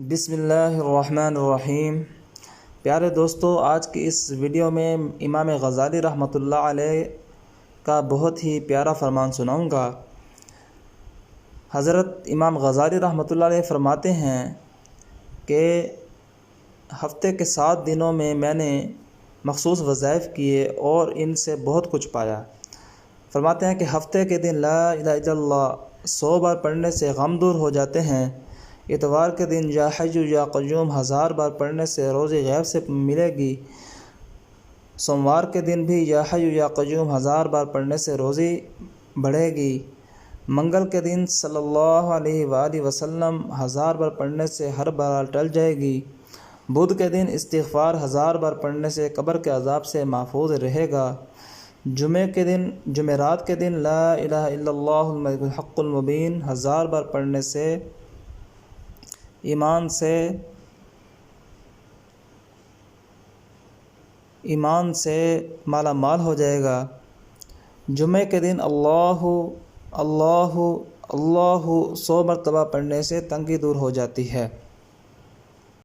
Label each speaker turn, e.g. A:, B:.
A: بسم اللہ الرحمن الرحیم۔ پیارے دوستو، آج کی اس ویڈیو میں امام غزالی رحمۃ اللہ علیہ کا بہت ہی پیارا فرمان سناؤں گا۔ حضرت امام غزالی رحمۃ اللہ علیہ فرماتے ہیں کہ ہفتے کے 7 دنوں میں میں نے مخصوص وظائف کیے اور ان سے بہت کچھ پایا۔ فرماتے ہیں کہ ہفتے کے دن لا الہ الا اللہ 100 بار پڑھنے سے غم دور ہو جاتے ہیں۔ اتوار کے دن یا حی یا قیوم 1000 بار پڑھنے سے روزی غیب سے ملے گی۔ سوموار کے دن بھی یا حی یا قیوم 1000 بار پڑھنے سے روزی بڑھے گی۔ منگل کے دن صلی اللہ علیہ وآلہ وسلم 1000 بار پڑھنے سے ہر بلا ٹل جائے گی۔ بدھ کے دن استغفار 1000 بار پڑھنے سے قبر کے عذاب سے محفوظ رہے گا۔ جمعرات کے دن لا الہ الا اللہ الملک الحق المبین 1000 بار پڑھنے سے ایمان سے مالا مال ہو جائے گا۔ جمعے کے دن اللہ اللہ اللہ 100 مرتبہ پڑھنے سے تنگی دور ہو جاتی ہے۔